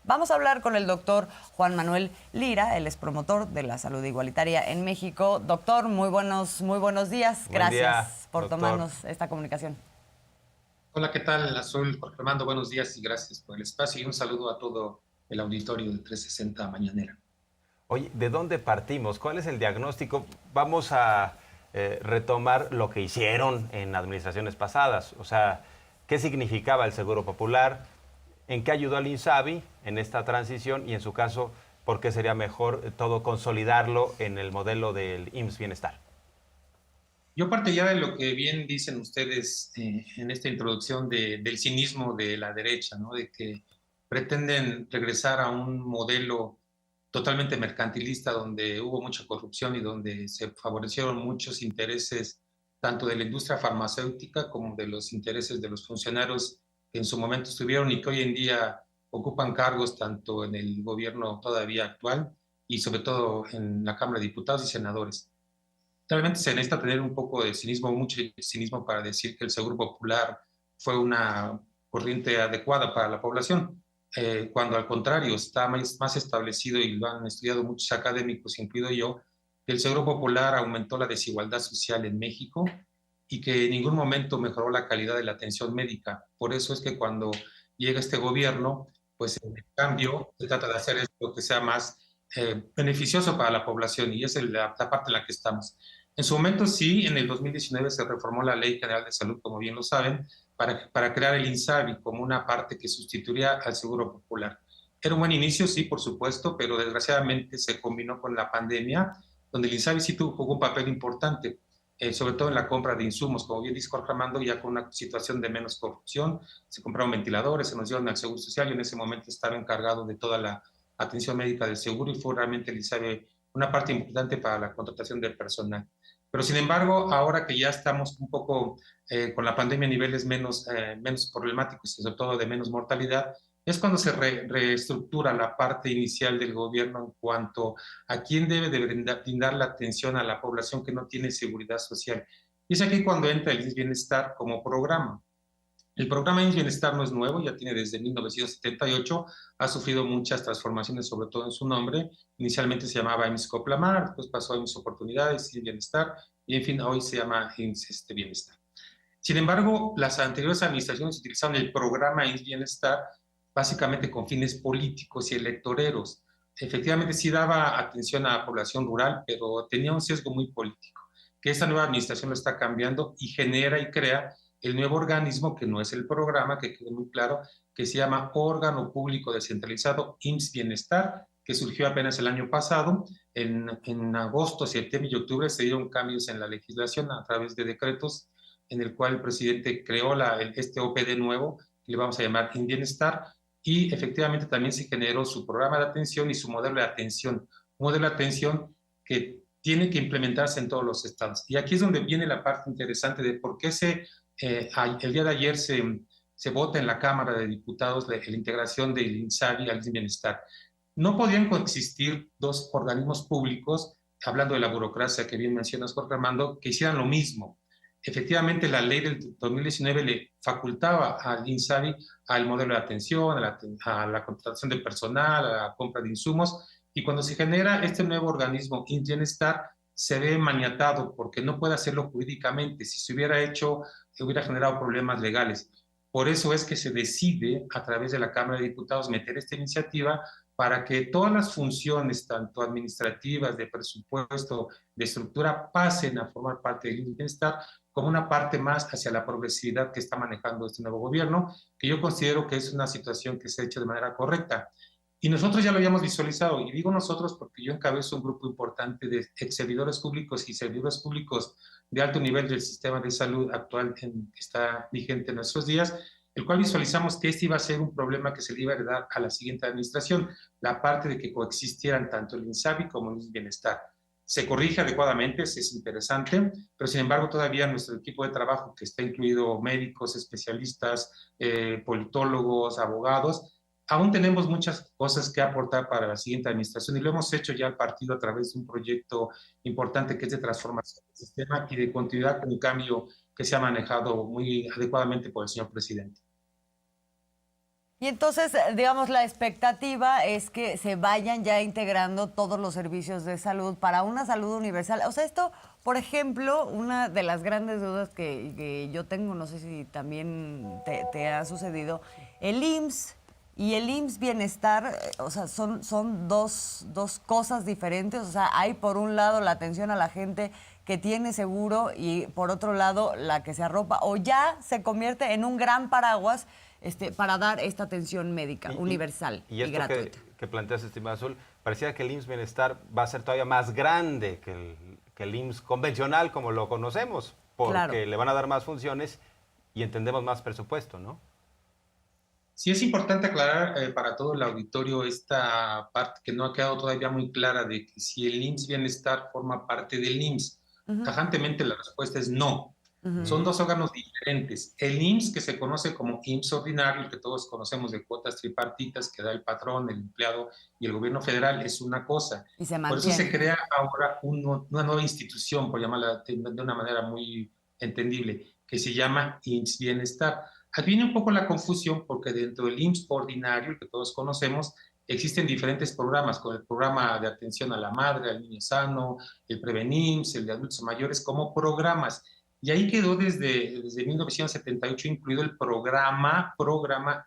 Vamos a hablar con el doctor Juan Manuel Lira, él es promotor de la salud igualitaria en México. Doctor, muy buenos días. Buen día, Gracias por doctor. tomarnos esta comunicación. Hola, ¿qué tal? Soy Jorge Armando, buenos días y gracias por el espacio y un saludo a todo el auditorio de 360 Mañanera. Oye, ¿de dónde partimos? ¿Cuál es el diagnóstico? Vamos a retomar lo que hicieron en administraciones pasadas. O sea, ¿qué significaba el Seguro Popular? ¿En qué ayudó al INSABI en esta transición? Y en su caso, ¿por qué sería mejor todo consolidarlo en el modelo del IMSS Bienestar? Yo partiría de lo que bien dicen ustedes en esta introducción del cinismo de la derecha, ¿no? De que pretenden regresar a un modelo totalmente mercantilista donde hubo mucha corrupción y donde se favorecieron muchos intereses tanto de la industria farmacéutica como de los intereses de los funcionarios que en su momento estuvieron y que hoy en día ocupan cargos tanto en el gobierno todavía actual y sobre todo en la Cámara de Diputados y Senadores. Realmente se necesita tener un poco de cinismo, mucho cinismo para decir que el Seguro Popular fue una corriente adecuada para la población, cuando al contrario está más establecido y lo han estudiado muchos académicos, incluido yo, que el Seguro Popular aumentó la desigualdad social en México y que en ningún momento mejoró la calidad de la atención médica. Por eso es que cuando llega este gobierno, pues en cambio se trata de hacer esto que sea más beneficioso para la población y esa es la parte en la que estamos. En su momento sí, en el 2019 se reformó la Ley General de Salud, como bien lo saben, para crear el INSABI como una parte que sustituiría al Seguro Popular. Era un buen inicio, sí, por supuesto, pero desgraciadamente se combinó con la pandemia, donde el INSABI sí jugó un papel importante, sobre todo en la compra de insumos, como bien dice Jorge Armando, ya con una situación de menos corrupción, se compraron ventiladores, se nos dieron al Seguro Social, y en ese momento estaba encargado de toda la atención médica del seguro y fue realmente el INSABI una parte importante para la contratación del personal. Pero sin embargo, ahora que ya estamos un poco con la pandemia a niveles menos problemáticos y sobre todo de menos mortalidad, es cuando se reestructura la parte inicial del gobierno en cuanto a quién debe de brindar la atención a la población que no tiene seguridad social. Y es aquí cuando entra el Bienestar como programa. El programa IMSS Bienestar no es nuevo, ya tiene desde 1978, ha sufrido muchas transformaciones, sobre todo en su nombre. Inicialmente se llamaba IMSS Coplamar, después pasó a IMSS Oportunidades, IMSS Bienestar, y en fin, hoy se llama IMSS Bienestar. Sin embargo, las anteriores administraciones utilizaron el programa IMSS Bienestar básicamente con fines políticos y electoreros. Efectivamente sí daba atención a la población rural, pero tenía un sesgo muy político, que esta nueva administración lo está cambiando y genera y crea el nuevo organismo, que no es el programa, que quede muy claro, que se llama Órgano Público Descentralizado IMSS Bienestar, que surgió apenas el año pasado. En agosto, septiembre y octubre se dieron cambios en la legislación a través de decretos en el cual el presidente creó este OPD nuevo, que le vamos a llamar InBienestar, y efectivamente también se generó su programa de atención y su modelo de atención, un modelo de atención que tiene que implementarse en todos los estados. Y aquí es donde viene la parte interesante de por qué el día de ayer se vota en la Cámara de Diputados la integración del INSABI al Bienestar. No podían coexistir dos organismos públicos, hablando de la burocracia que bien mencionas, Jorge Armando, que hicieran lo mismo. Efectivamente, la ley del 2019 le facultaba al INSABI al modelo de atención, a la contratación de personal, a la compra de insumos, y cuando se genera este nuevo organismo, Bienestar, se ve maniatado porque no puede hacerlo jurídicamente. Si se hubiera hecho, hubiera generado problemas legales. Por eso es que se decide, a través de la Cámara de Diputados, meter esta iniciativa para que todas las funciones, tanto administrativas, de presupuesto, de estructura, pasen a formar parte del bienestar como una parte más hacia la progresividad que está manejando este nuevo gobierno, que yo considero que es una situación que se ha hecho de manera correcta. Y nosotros ya lo habíamos visualizado, y digo nosotros porque yo encabezo un grupo importante de ex servidores públicos y servidores públicos de alto nivel del sistema de salud actual que está vigente en nuestros días, el cual visualizamos que este iba a ser un problema que se le iba a heredar a la siguiente administración, la parte de que coexistieran tanto el INSABI como el Bienestar. Se corrige adecuadamente, es interesante, pero sin embargo todavía nuestro equipo de trabajo, que está incluido médicos, especialistas, politólogos, abogados, aún tenemos muchas cosas que aportar para la siguiente administración y lo hemos hecho ya al partido a través de un proyecto importante que es de transformación del sistema y de continuidad con un cambio que se ha manejado muy adecuadamente por el señor presidente. Y entonces, digamos, la expectativa es que se vayan ya integrando todos los servicios de salud para una salud universal. O sea, esto, por ejemplo, una de las grandes dudas que yo tengo, no sé si también te ha sucedido, el IMSS y el IMSS Bienestar, o sea, son dos cosas diferentes. O sea, hay por un lado la atención a la gente que tiene seguro y por otro lado la que se arropa, o ya se convierte en un gran paraguas para dar esta atención médica universal y esto gratuita. que planteas, estimado Azul, parecía que el IMSS Bienestar va a ser todavía más grande que el IMSS convencional como lo conocemos, porque Claro. le van a dar más funciones y entendemos más presupuesto, ¿no? Sí, es importante aclarar para todo el auditorio esta parte que no ha quedado todavía muy clara de que si el IMSS Bienestar forma parte del IMSS. Tajantemente la respuesta es no. Son dos órganos diferentes. El IMSS, que se conoce como IMSS ordinario, el que todos conocemos de cuotas tripartitas que da el patrón, el empleado y el gobierno federal, es una cosa. Y se Por eso se mantiene. crea ahora una nueva institución, por llamarla de una manera muy entendible, que se llama IMSS Bienestar. Aquí viene un poco la confusión porque dentro del IMSS ordinario, el que todos conocemos, existen diferentes programas, con el programa de atención a la madre, al niño sano, el Prevenims, el de adultos mayores, como programas. Y ahí quedó desde 1978 incluido el programa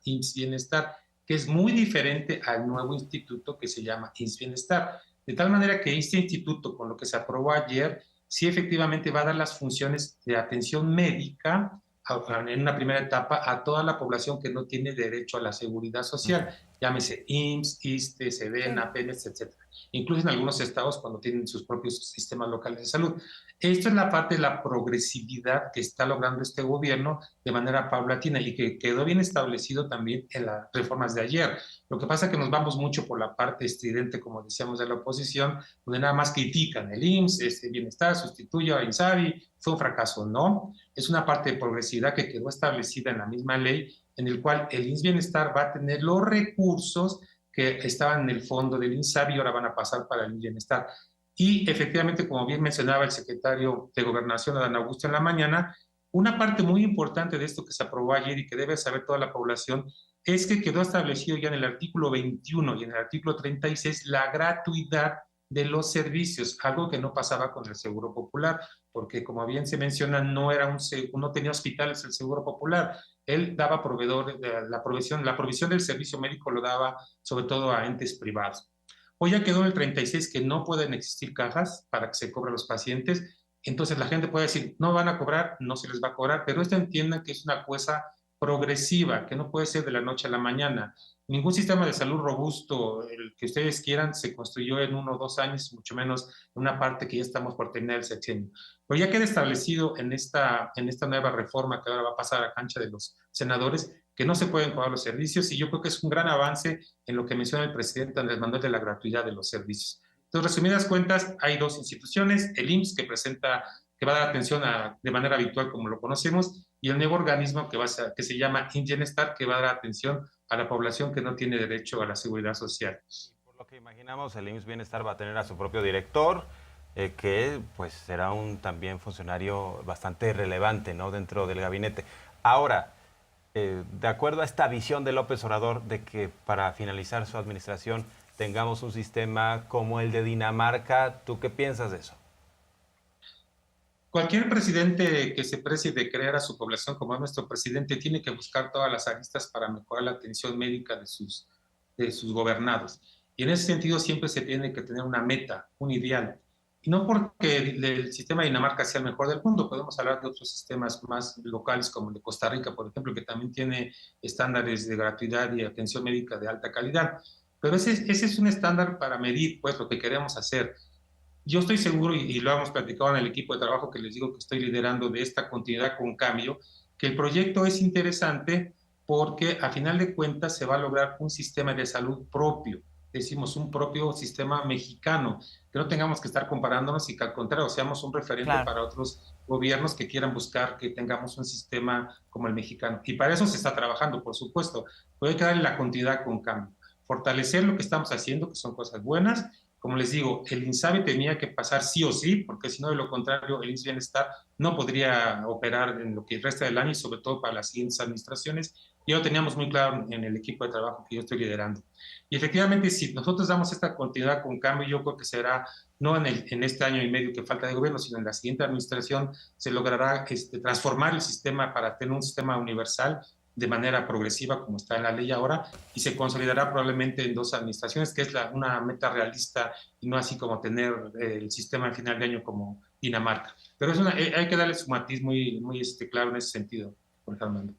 IMSS Bienestar, que es muy diferente al nuevo instituto que se llama IMSS Bienestar. De tal manera que este instituto, con lo que se aprobó ayer, sí efectivamente va a dar las funciones de atención médica en una primera etapa a toda la población que no tiene derecho a la seguridad social, llámese IMSS, ISSSTE, SEDENA, PENES, etc. Incluso en algunos estados cuando tienen sus propios sistemas locales de salud. Esto es la parte de la progresividad que está logrando este gobierno de manera paulatina y que quedó bien establecido también en las reformas de ayer. Lo que pasa es que nos vamos mucho por la parte estridente, como decíamos, de la oposición, donde nada más critican el IMSS, bienestar, sustituye a INSABI, fue un fracaso. No, es una parte de progresividad que quedó establecida en la misma ley, en el cual el IMSS Bienestar va a tener los recursos que estaban en el fondo del INSABI y ahora van a pasar para el Bienestar. Y efectivamente, como bien mencionaba el secretario de Gobernación, Adán Augusto, en la mañana, una parte muy importante de esto que se aprobó ayer y que debe saber toda la población es que quedó establecido ya en el artículo 21 y en el artículo 36 la gratuidad de los servicios, algo que no pasaba con el Seguro Popular, porque como bien se menciona, no tenía hospitales el Seguro Popular. Él daba la provisión del servicio médico lo daba sobre todo a entes privados. Hoy ya quedó en el 36 que no pueden existir cajas para que se cobren los pacientes. Entonces la gente puede decir, no van a cobrar, no se les va a cobrar, pero esto entiendan que es una cosa progresiva, que no puede ser de la noche a la mañana. Ningún sistema de salud robusto, el que ustedes quieran, se construyó en 1 o 2 años, mucho menos en una parte que ya estamos por terminar el sexenio. Pero ya queda establecido en esta nueva reforma que ahora va a pasar a cancha de los senadores, que no se pueden cobrar los servicios, y yo creo que es un gran avance en lo que menciona el presidente Andrés Manuel de la gratuidad de los servicios. Entonces, resumidas cuentas, hay dos instituciones, el IMSS, que va a dar atención de manera habitual como lo conocemos, y el nuevo organismo que se llama IMSS Bienestar, que va a dar atención a la población que no tiene derecho a la seguridad social. Por lo que imaginamos, el IMSS Bienestar va a tener a su propio director, que pues será un también funcionario bastante relevante, ¿no?, dentro del gabinete. Ahora, de acuerdo a esta visión de López Obrador de que para finalizar su administración tengamos un sistema como el de Dinamarca, ¿tú qué piensas de eso? Cualquier presidente que se precie de crear a su población como es nuestro presidente tiene que buscar todas las aristas para mejorar la atención médica de sus gobernados. Y en ese sentido siempre se tiene que tener una meta, un ideal. Y no porque el sistema de Dinamarca sea el mejor del mundo, podemos hablar de otros sistemas más locales como el de Costa Rica, por ejemplo, que también tiene estándares de gratuidad y atención médica de alta calidad. Pero ese es un estándar para medir pues, lo que queremos hacer. Yo estoy seguro, y lo hemos platicado en el equipo de trabajo que les digo que estoy liderando de esta continuidad con cambio, que el proyecto es interesante porque a final de cuentas se va a lograr un sistema de salud propio, decimos un propio sistema mexicano, que no tengamos que estar comparándonos y que al contrario seamos un referente para otros gobiernos que quieran buscar que tengamos un sistema como el mexicano. Y para eso se está trabajando, por supuesto, pero hay que darle la continuidad con cambio, fortalecer lo que estamos haciendo, que son cosas buenas. Como les digo, el INSABI tenía que pasar sí o sí, porque si no, de lo contrario, el IMSS Bienestar no podría operar en lo que resta del año y sobre todo para las siguientes administraciones. y lo teníamos muy claro en el equipo de trabajo que yo estoy liderando. Y efectivamente, si nosotros damos esta continuidad con cambio, yo creo que será no en este año y medio que falta de gobierno, sino en la siguiente administración se logrará transformar el sistema para tener un sistema universal de manera progresiva, como está en la ley ahora, y se consolidará probablemente en 2 administraciones, que es una meta realista y no así como tener el sistema al final de año como Dinamarca. Pero hay que darle su matiz muy claro en ese sentido, Jorge Armando.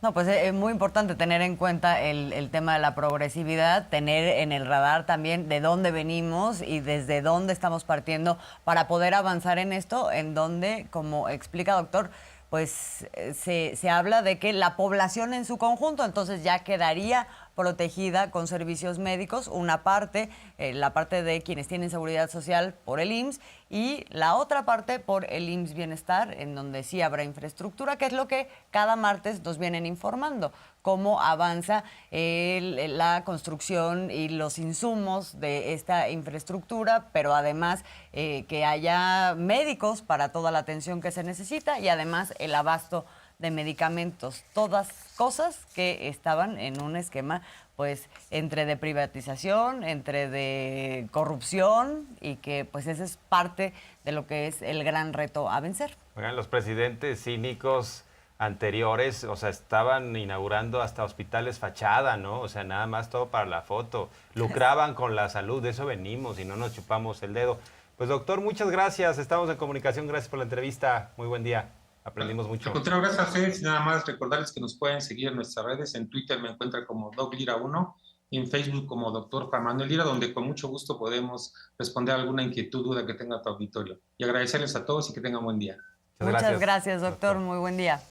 No, pues es muy importante tener en cuenta el tema de la progresividad, tener en el radar también de dónde venimos y desde dónde estamos partiendo para poder avanzar en esto, en donde, como explica doctor, pues se habla de que la población en su conjunto entonces ya quedaría protegida con servicios médicos, una parte, la parte de quienes tienen seguridad social por el IMSS y la otra parte por el IMSS Bienestar, en donde sí habrá infraestructura, que es lo que cada martes nos vienen informando, cómo avanza la construcción y los insumos de esta infraestructura, pero además que haya médicos para toda la atención que se necesita y además el abasto de medicamentos, todas cosas que estaban en un esquema pues entre de privatización, entre de corrupción y que pues ese es parte de lo que es el gran reto a vencer. Oigan, los presidentes cínicos anteriores, o sea, estaban inaugurando hasta hospitales fachada, ¿no? O sea, nada más todo para la foto. Lucraban con la salud, de eso venimos y no nos chupamos el dedo. Pues doctor, muchas gracias, estamos en comunicación, gracias por la entrevista, muy buen día. Aprendimos mucho. Al contrario, gracias a ustedes. Nada más recordarles que nos pueden seguir en nuestras redes. En Twitter me encuentran como DocLira1 y en Facebook como Dr. Juan Manuel Lira, donde con mucho gusto podemos responder alguna inquietud, duda que tenga tu auditorio. Y agradecerles a todos y que tengan buen día. Muchas gracias, doctor. Muy buen día.